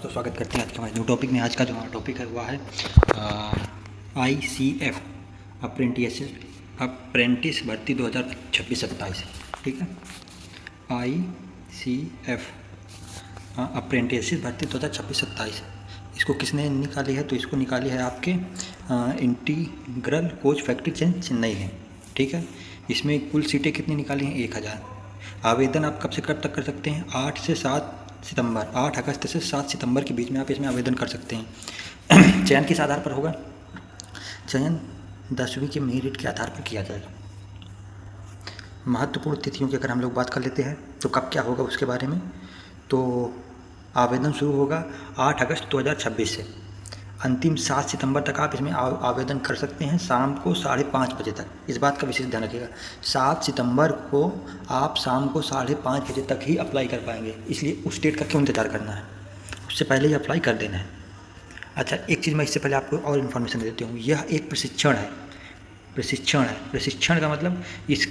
दोस्तों, स्वागत करते हैं आज के हमारे न्यू टॉपिक में। आज का जो हमारा टॉपिक है वह है ICF अप्रेंटिस भर्ती 2026-27। ठीक है, ICF अप्रेंटिस भर्ती 2026-27। इसको किसने निकाली है? तो इसको निकाली है आपके इंटीग्रल कोच फैक्ट्री चेन्नई है। ठीक है, इसमें कुल सीटें कितनी निकाली हैं? 1000। आवेदन आप कब से कब तक कर सकते हैं? 8 से 7 सितंबर, 8 अगस्त से 7 सितंबर के बीच में आप इसमें आवेदन कर सकते हैं। चयन किस आधार पर होगा? चयन 10वीं के मेरिट के आधार पर किया जाएगा। महत्वपूर्ण तिथियों की अगर हम लोग बात कर लेते हैं तो कब क्या होगा उसके बारे में, तो आवेदन शुरू होगा 8 अगस्त 2026 से। अंतिम 7 सितंबर तक आप इसमें आवेदन कर सकते हैं, शाम को 5:30 बजे तक। इस बात का विशेष ध्यान रखिएगा, 7 सितंबर को आप शाम को 5:30 बजे तक ही अप्लाई कर पाएंगे। इसलिए उस डेट का क्यों इंतज़ार करना है, उससे पहले ही अप्लाई कर देना है। अच्छा, एक चीज़ मैं इससे पहले आपको और इन्फॉर्मेशन दे देती हूँ। यह एक प्रशिक्षण है। प्रशिक्षण का मतलब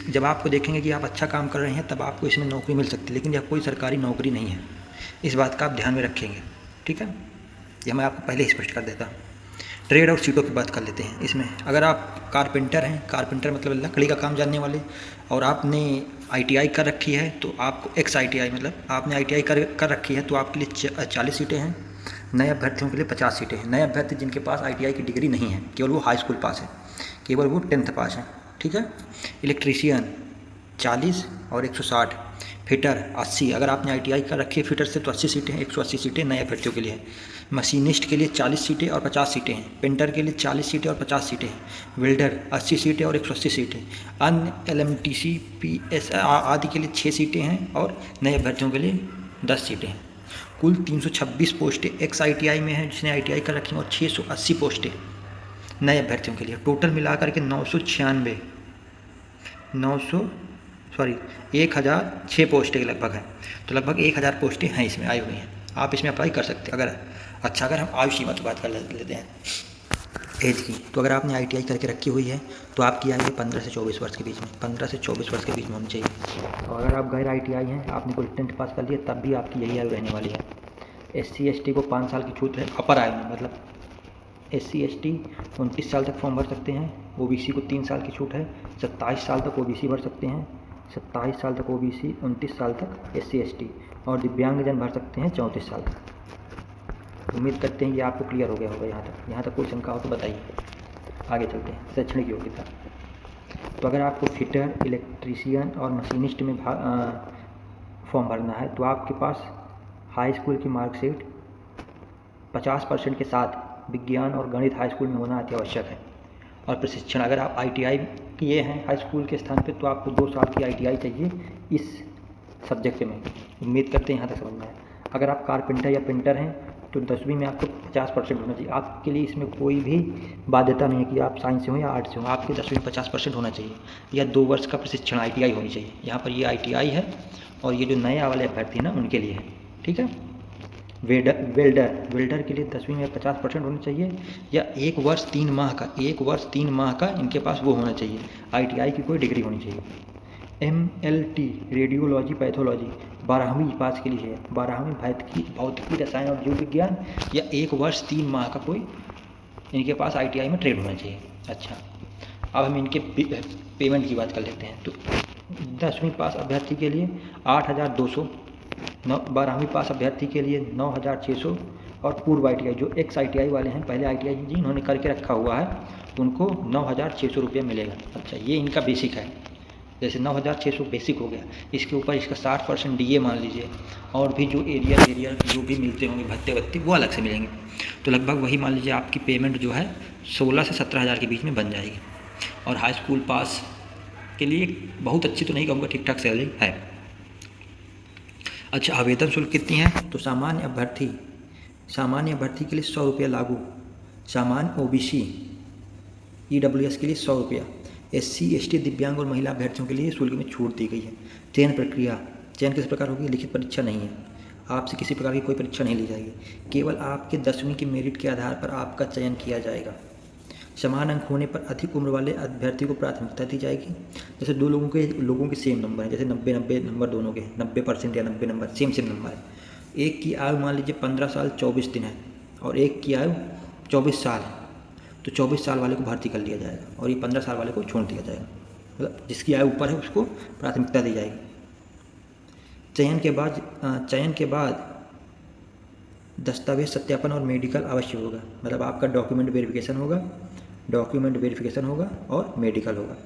जब आपको देखेंगे कि आप अच्छा काम कर रहे हैं तब आपको इसमें नौकरी मिल सकती है, लेकिन यह कोई सरकारी नौकरी नहीं है। इस बात का आप ध्यान में रखेंगे। ठीक है, यह मैं आपको पहले ही स्पष्ट कर देता हूँ। ट्रेड और सीटों की बात कर लेते हैं। इसमें अगर आप कारपेंटर हैं, कारपेंटर मतलब लकड़ी का काम जानने वाले, और आपने ITI कर रखी है तो आपको ITI मतलब आपने ITI कर रखी है तो आपके लिए 40 सीटें हैं। नए अभ्यर्थियों के लिए 50 सीटें हैं। नए अभ्यर्थी जिनके पास ITI की डिग्री नहीं है, केवल वो हाई स्कूल पास है, केवल वो 10th पास है। ठीक है, इलेक्ट्रीशियन 40 और 160, फिटर 80। अगर आपने ITI कर रखी है फिटर से तो 80 सीटें हैं, 180 सीटें नए अभ्यर्थियों के लिए हैं। मशीनिस्ट के लिए 40 सीटें और 50 सीटें हैं। पेंटर के लिए 40 सीटें और 50 सीटें हैं। वेल्डर 80 सीटें और 180 सीटें। अन्य LMTC PS आदि के लिए 6 सीटें हैं और नए अभ्यर्थियों के लिए 10 सीटें हैं। कुल 326 पोस्टें ITI में हैं जिसने ITI कर रखी हैं, और 680 पोस्टें नए अभ्यर्थियों के लिए। टोटल मिलाकर के 1006 पोस्टें लगभग हैं। तो लगभग 1000 पोस्टें हैं इसमें आई हुई हैं। आप इसमें अप्लाई कर सकते हैं। अगर हम आयु सीमा की बात कर लेते हैं एज की, तो अगर आपने ITI करके रखी हुई है तो आपकी आयु 15 से 24 वर्ष के बीच में, 15 से 24 वर्ष के बीच में होनी चाहिए। और अगर आप गैर ITI हैं, आपने कोई 10th पास कर लिया, तब भी आपकी यही आयु रहने वाली है। SC ST को 5 साल की छूट है अपर आयु में, मतलब SC ST 29 साल तक फॉर्म भर सकते हैं। OBC को 3 साल की छूट है, 27 साल तक OBC भर सकते हैं, 27 साल तक OBC, 29 साल तक SC ST, और दिव्यांगजन भर सकते हैं 34 साल तक। उम्मीद करते हैं ये आपको क्लियर हो गया होगा। यहाँ तक कोई शंका हो तो बताइए। आगे चलते हैं। शैक्षणिक योग्यता, तो अगर आपको फिटर, इलेक्ट्रीशियन और मशीनिस्ट में फॉर्म भरना है तो आपके पास हाई स्कूल की मार्कशीट 50% के साथ विज्ञान और गणित हाई स्कूल में होना अति आवश्यक है। और प्रशिक्षण, अगर आप ITI किए हैं हाई स्कूल के स्थान पे तो आपको 2 साल की ITI चाहिए इस सब्जेक्ट में। उम्मीद करते हैं यहाँ तक समझ में आए। अगर आप कारपेंटर या पेंटर हैं तो 10वीं में आपको 50% होना चाहिए। आपके लिए इसमें कोई भी बाध्यता नहीं है कि आप साइंस से हो या आर्ट्स से हो, आपके 10वीं में 50% होना चाहिए, या 2 वर्ष का प्रशिक्षण ITI होनी चाहिए। यहाँ पर ये ITI है, और ये जो नए वाले अभ्यर्थी हैं ना उनके लिए है। ठीक है, वेल्डर के लिए 10वीं में 50% होना चाहिए, या 1 वर्ष 3 माह का इनके पास वो होना चाहिए, ITI की कोई डिग्री होनी चाहिए। MLT रेडियोलॉजी पैथोलॉजी 12वीं पास के लिए है, 12वीं भौतिकी रसायन और जीव विज्ञान, या 1 वर्ष 3 माह का कोई इनके पास ITI में ट्रेड होना चाहिए। अच्छा, अब हम इनके पेमेंट की बात कर लेते हैं। तो 10वीं पास अभ्यर्थी के लिए 8200, 12वीं पास अभ्यर्थी के लिए 9600, और पूर्व ITI जो ITI वाले हैं, पहले ITI जिन्होंने करके रखा हुआ है उनको 9600 रुपये मिलेगा। अच्छा, ये इनका बेसिक है। जैसे 9600 बेसिक हो गया, इसके ऊपर इसका 60% DA मान लीजिए, और भी जो एरिया जो भी मिलते होंगे भत्ते वो अलग से मिलेंगे। तो लगभग वही मान लीजिए आपकी पेमेंट जो है 16 से 17 हज़ार के बीच में बन जाएगी। और हाई स्कूल पास के लिए बहुत अच्छी तो नहीं कहूँगा, ठीक ठाक सैलरी है। अच्छा, आवेदन शुल्क कितनी है? तो सामान्य अभ्यर्थी के लिए 100 रुपया लागू, सामान्य OBC EWS के लिए 100 रुपया, SC ST दिव्यांग और महिला अभ्यर्थियों के लिए शुल्क में छूट दी गई है। चयन प्रक्रिया, चयन किस प्रकार होगी? लिखित परीक्षा नहीं है, आपसे किसी प्रकार की कोई परीक्षा नहीं ली जाएगी, केवल आपके 10वीं के मेरिट के आधार पर आपका चयन किया जाएगा। समान अंक होने पर अधिक उम्र वाले अभ्यर्थी को प्राथमिकता दी जाएगी। जैसे 2 लोगों के सेम नंबर है, जैसे 90 नंबर दोनों के 90% या 90 नंबर सेम नंबर है, एक की आयु मान लीजिए 15 साल 24 दिन है और एक की आयु 24 साल है, तो 24 साल वाले को भर्ती कर लिया जाएगा और ये 15 साल वाले को छोड़ दिया जाएगा। मतलब जिसकी आयु ऊपर है उसको प्राथमिकता दी जाएगी। चयन के बाद दस्तावेज सत्यापन और मेडिकल अवश्य होगा। मतलब आपका डॉक्यूमेंट वेरिफिकेशन होगा और मेडिकल होगा।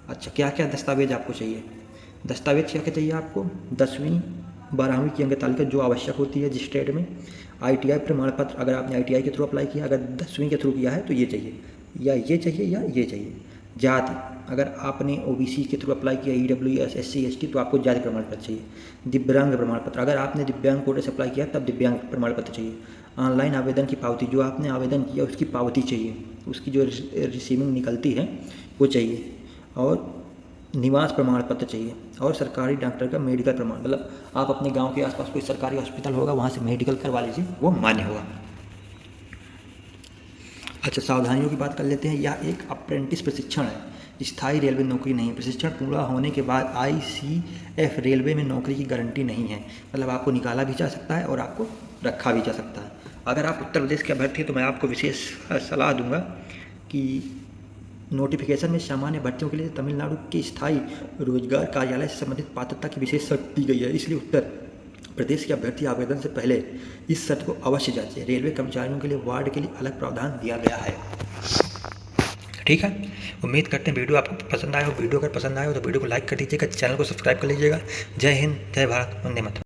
अच्छा, क्या क्या दस्तावेज आपको चाहिए? दस्तावेज क्या क्या चाहिए आपको? 10वीं 12वीं की अंक तालिका जो आवश्यक होती है जिस ट्रेड में। ITI प्रमाण पत्र, अगर आपने ITI के थ्रू अप्लाई किया, अगर 10वीं के थ्रू किया है तो ये चाहिए या ये चाहिए। जाति, अगर आपने OBC के थ्रू अप्लाई किया, EWS SC ST, तो आपको जाति प्रमाण पत्र चाहिए। दिव्यांग प्रमाण पत्र, अगर आपने दिव्यांग कोटे से अप्लाई किया तब दिव्यांग प्रमाण पत्र चाहिए। ऑनलाइन आवेदन की पावती, जो आपने आवेदन किया उसकी पावती चाहिए, उसकी जो रिसीविंग निकलती है वो चाहिए। और निवास प्रमाण पत्र चाहिए और सरकारी डॉक्टर का मेडिकल प्रमाण, मतलब आप अपने गांव के आसपास कोई सरकारी हॉस्पिटल होगा वहाँ से मेडिकल करवा लीजिए, वो मान्य होगा। अच्छा, सावधानियों की बात कर लेते हैं। यह एक अप्रेंटिस प्रशिक्षण है, स्थायी रेलवे नौकरी नहीं। प्रशिक्षण पूरा होने के बाद ICF रेलवे में नौकरी की गारंटी नहीं है। मतलब आपको निकाला भी जा सकता है और आपको रखा भी जा सकता है। अगर आप उत्तर प्रदेश के अभ्यर्थी हैं तो मैं आपको विशेष सलाह दूंगा कि नोटिफिकेशन में सामान्य भर्तियों के लिए तमिलनाडु के स्थायी रोजगार कार्यालय से संबंधित पात्रता की विशेष शर्त दी गई है, इसलिए उत्तर प्रदेश के अभ्यर्थी आवेदन से पहले इस शर्त को अवश्य जांचें। रेलवे कर्मचारियों के लिए वार्ड के लिए अलग प्रावधान दिया गया है। ठीक है, उम्मीद करते हैं वीडियो आपको पसंद आया हो। वीडियो अगर पसंद आया हो तो वीडियो को लाइक कर दीजिएगा, चैनल को सब्सक्राइब कर लीजिएगा। जय हिंद, जय भारत, वंदे मातरम।